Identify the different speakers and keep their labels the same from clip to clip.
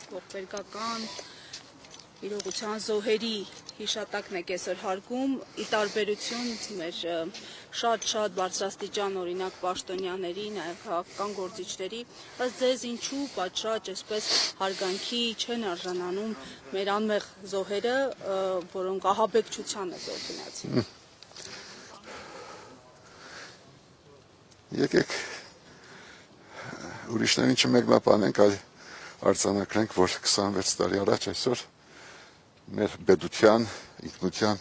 Speaker 1: ողբերգական իրողության զոհերի հիշատակն եք այսօր հարգում, ի տարբերություն մեր շատ բարձրաստիճան օրինակ պաշտոնյաների, նաև քաղաքական գործիչների, բայց ձեզ ինչու պատշաճ այսպես հարգանքի չեն արժանանում մեր անմեղ զոհերը, որոնք ահաբեկչության է զոհ գնացին։
Speaker 2: Եկեք ուրիշներին չմեկնաբանենք, այլ արձանագրենք, որ 26 տարի առաջ այսօր մեր պետության, ինքնության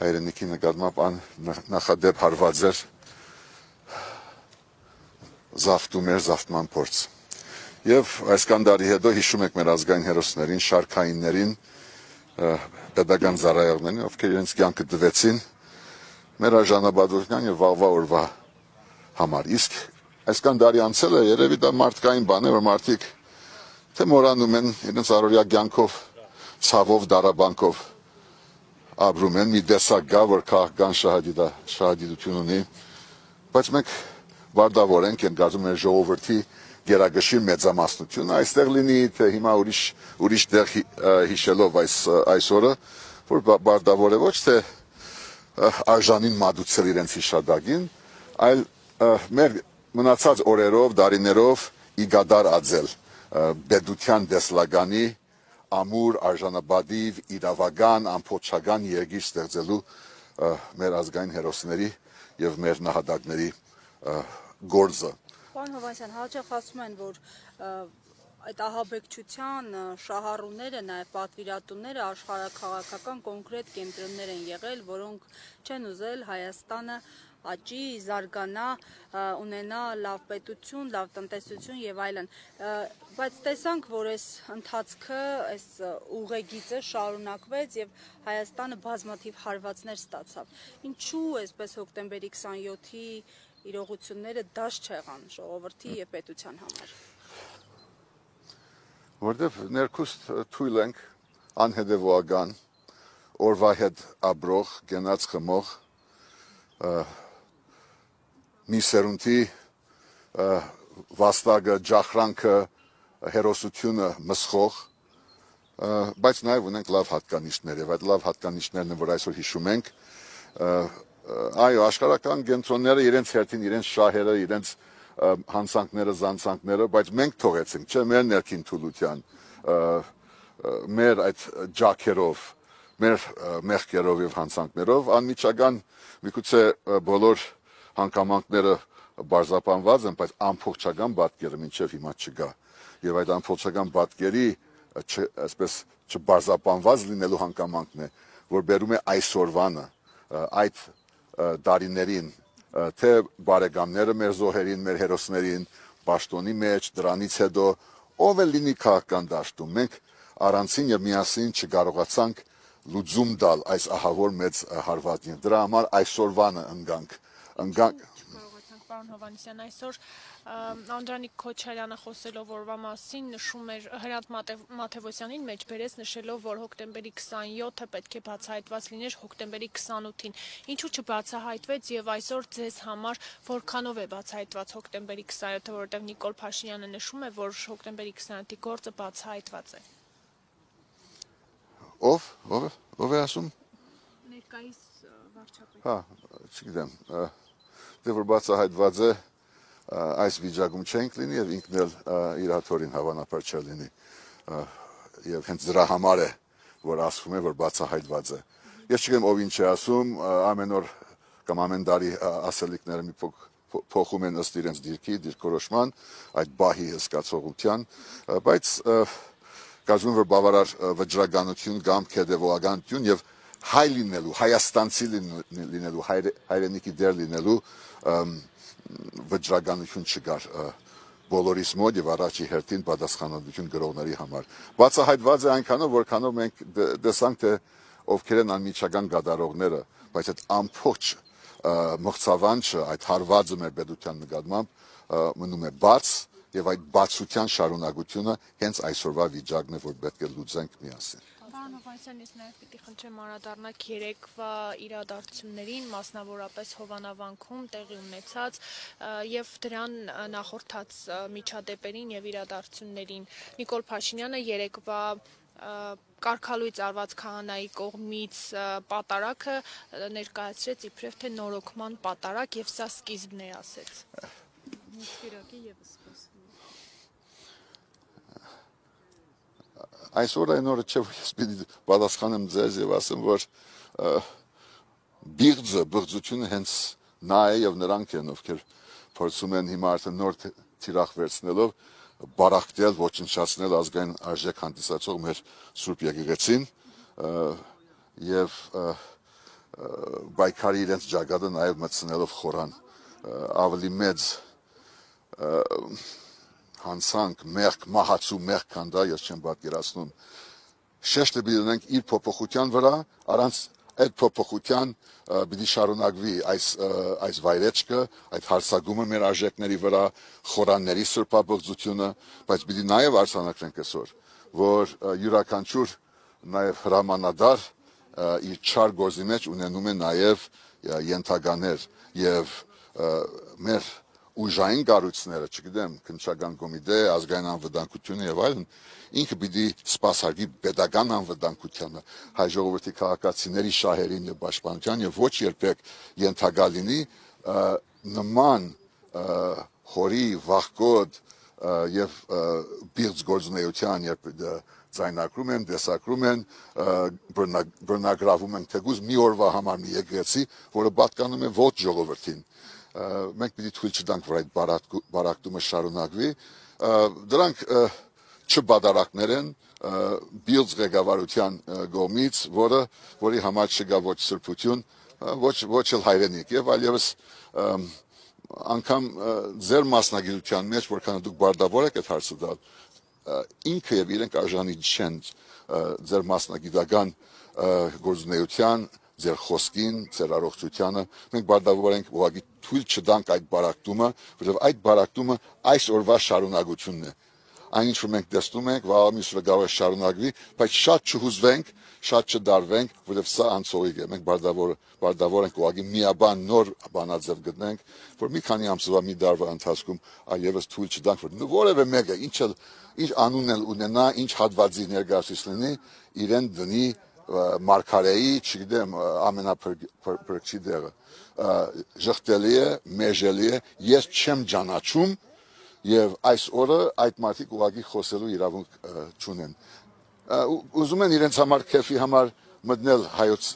Speaker 2: հայրենիքի նկատմամբ նախադեպ հարված էր զավթում էր զավթման փորձ։ Եվ այսքան տարի հետո հիշում եք մեր ազգային հերոսներին, շարքայիններին, պետական ծառայողներին, ովքեր իրենց կյանքը տվեցին մեր արժանապատվության եւ վաղվա օրվա համար։ Իսկ այսքան տարի անցել է, երևի դա մարդկային բան է, որ մարդիկ թե մոռանում են իրենց առօրյա կյանքով, ցավով, դարաբանքով ապրում են, մի տեսակ գա, որ քաղաքական շահադիտություն ունի, բայց մենք վարդավոր ենք, են կարծում մեր ժողովրդի գերագշիր մեծամասնությունը, այստեղ լինի, թե հիմա ուրիշ տեղ հիշելով այս օրը, որ վարդավոր է ոչ թե արժանին մատուցել իրենց հիշադակին, այլ մեր մնացած օրերով, դարիներով իգադար ածել պետության դեսլագանի ամուր, արժանապատիվ, իրավական, ամփոփչական երկիր ստեղծելու մեր ազգային հերոսների եւ մեր նահատակների գործը։
Speaker 1: Պարոն Հովհաննիսյան, հաճախ ասում են, որ այդ ահաբեկչության շահառուները, նաև պատվիրատուները աշխարհաքաղաքական կոնկրետ կենտրոններ են եղել, որոնք չեն ուզել Հայաստանը աճի, զարգանա, ունենա լավ պետություն, լավ տնտեսություն եւ այլն, բայց տեսանք, որ այս ընթացքը, այս ուղեգիծը շարունակվեց եւ Հայաստանը բազմաթիվ հարվածներ ստացավ։ Ինչու այսպես հոկտեմբերի 27-ի իրողությունները դաշ չեղան ժողովրդի եւ պետության համար։
Speaker 2: Որտեւ ներքուստ թույլ ենք անհետեւական օրվա հետ ապրող, գնաց խմող մի սերունդի վաստակը, ջախրանքը, հերոսությունը մսխող, բայց նաև ունենք լավ հատկանիշներ եւ այդ լավ հատկանիշներն են, որ այսօր հիշում ենք, այո, աշխարհական կենտրոնները իրենց հերթին, իրենց շահերը, իրենց հանցանքները, զանցանքները, բայց մենք թողեցինք, չէ, մեր ներքին թուլության, մեր այդ ջաքերով, մեր մեղքերով եւ հանցանքներով անմիջական միգուցե բոլոր հանգամանքները բարձրապանված են, բայց ամբողջական պատկերը մինչև հիմա չկա։ Եվ այդ ամբողջական պատկերի այսպես չբարձրապանված լինելու հանգամանքն է, որ բերում է այսօրվանը, այդ դարիներին, թե բարեկամները մեր զոհերին, մեր հերոսներին, պաշտոնի մեջ, դրանից հետո ով է լինի քաղաքական դաշտում։ Մենք առանցին եւ միասին չկարողացանք լուծում տալ այս ահավոր մեծ հարվածին։ Դրա համար այսօրվանը ընկանք
Speaker 3: Պարոն Հովհաննիսյան, այսօր Անդրանիկ Քոչարյանը խոսելով օրվա մասին նշում էր Հրանտ Մաթևոսյանին մեջ բերեց նշելով, որ հոկտեմբերի 27-ը պետք է բացահայտված լիներ հոկտեմբերի 28-ին։ Ինչու չբացահայտվեց եւ այսօր ձեզ համար որքանով է բացահայտված հոկտեմբերի 27-ը, որովհետեւ Նիկոլ Փաշինյանը նշում է, որ հոկտեմբերի 27-ի գործը բացահայտված է։
Speaker 2: Ով է ասում։
Speaker 3: Ներկայիս վարչապետ։
Speaker 2: Հա, չգիտեմ, դե որ բացահայտված է, այս վիճակում չենք լինի եւ ինքն էլ իր հաթորին հավանաբար չլինի եւ հենց դրա համար է, որ ասվում է, որ բացահայտված է։ Ես չգիտեմ ով ինչ է ասում, ամեն օր կամ ամեն տարի ասելիքները մի փոխում են ըստ իրենց դիրքորոշման, այդ բահի հսկացողության, բայց կարծում եմ, որ բավարար վճռականություն կամ հետևողականություն եւ հայ լինելու, հայաստանցի լինելու, հայրենիքի դեր լինելու վճռականություն չկար բոլորիս մոտ եւ առաջի հերթին պատասխանատվություն գրողների համար։ Բացահայտված է այնքանով, որքանով մենք տեսանք, թե ովքեր են անմիջական գդարողները, բայց այդ ամբողջ մղձավանջը, այդ հարվածը մեր պետության նկատմամբ մնում է բաց եւ այդ բացության շարունակությունը հենց այսօրվա վիճակն է, որ պետք է լուծենք միասին։
Speaker 3: Պարոն Հովհաննիսյան, ես նաև պիտի խնդրեմ անդրադառնալ երեկվա իրադարձություններին, մասնավորապես Հովանավանքում տեղի ունեցած եւ դրան նախորդած միջադեպերին եւ իրադարձություններին։ Նիկոլ Փաշինյանը երեկվա կարգալույծ արված քահանայի կողմից պատարագը ներկայացրեց իբրև թե նորոգման պատարագ եւ սա սկիզբն է ասեց։
Speaker 2: Այսօր այն օրը չէ, որ ես պիտի պատասխանեմ ձեզ եւ ասեմ, որ բիղձությունը հենց նա է եւ նրանք են, ովքեր փորձում են հիմա արդեն նոր թիրախ վերցնելով բարակտել, ոչնչացնել ազգային արժեք հանդիսացող մեր Սուրբ Եկեղեցին եւ բայկարի իրենց ջագադը նաեւ մտցնելով խորան ավելի մեծ հանցանք, մեղք, մահացու մեղք կան դա, ես չեմ պատկերացնում։ Շեշտը պիտի դնենք իր փոփոխության վրա, առանց այդ փոփոխության պիտի շարունակվի այս վայրեջքը, այդ հարցակումը մեր արժեքների վրա, խորանների սրբաբղծությունը, բայց պիտի նաև արձանագրենք այսօր, որ յուրաքանչյուր նաև հրամանատար իր չար գործի մեջ ունենում է նաև ենթականեր եւ մեր ուժային կառույցները, չգիտեմ, քննչական կոմիտե, ազգային անվտանգությունը եւ այլն, ինքը պիտի սպասարկի պետական անվտանգությանը, հայ ժողովրդի քաղաքացիների շահերին եւ պաշտպանության եւ ոչ երբեք ենթակա լինի նման խորի վախկոտ եւ բիղձ գործունեության, երբ ձայնակրում են, տեսակրում են, բռնագրավում են թեկուզ մի օրվա համար մի եկեղեցի, որը պատկանում է ոչ ժողովրդին։ Մենք պիտի թույլ չտանք, որ այդ բարակտումը շարունակվի, դրանք չբադարակներ են բիղձ ղեկավարության կողմից, որի համար չկա ոչ սրբություն, ոչ էլ հայրենիք եւ այլևս անգամ ձեր մասնագիտության մեջ, որքան դուք բարդավոր եք այդ հարցը տալ, ինքը եւ իրենք արժանի չեն ձեր մասնագիտական գործունեության, ձեր խոսքին, ձեր առողջությանը, մենք բարդավոր ենք ուղղակի թույլ չտանք այդ բարակտումը, որովհետև այդ բարակտումը այս օրվա շարունակությունն է։ Այն ինչ որ մենք տեսնում ենք, վաղը մյուս օրը կարող է շարունակվի, բայց շատ չհուզվենք, շատ չդարվենք, որովհետև սա անցողիկ է։ Մենք բարդավոր ենք ուղղակի միաբան նոր բանաձև գտնենք, որ մի քանի ամսվա մի դարվա ընթացքում այլևս թույլ չտանք, որ որևէ մեկը ինչ անուն էլ ունենա, ինչ հատվածի ներկայացուցիչ լինի, իրեն դնի մարգարեի, չգիտեմ, ամենափրկչի դեղը, ժխտելի է, մեժելի է, ես չեմ ճանաչում եւ այս օրը այդ մարդիկ ուղղակի խոսելու իրավունք չունեն։ Ուզում են իրենց համար քեֆի համար մտնել հայոց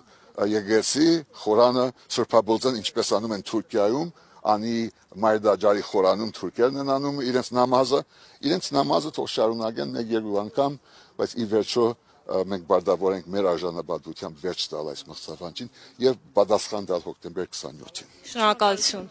Speaker 2: եկեղեցի, խորանը սրբաբոլձան, ինչպես անում են Թուրքիայում, անի Մայրդաջարի խորանում թուրքերն են անում իրենց նամազը թող շարունակեն մեկ-երկու անգամ, բայց ի վերջո մենք բարդավոր ենք մեր արժանապատվությամբ վերջ տալ այս մղձավանջին եւ պատասխան տալ հոկտեմբեր 27-ին։
Speaker 3: Շնորհակալություն։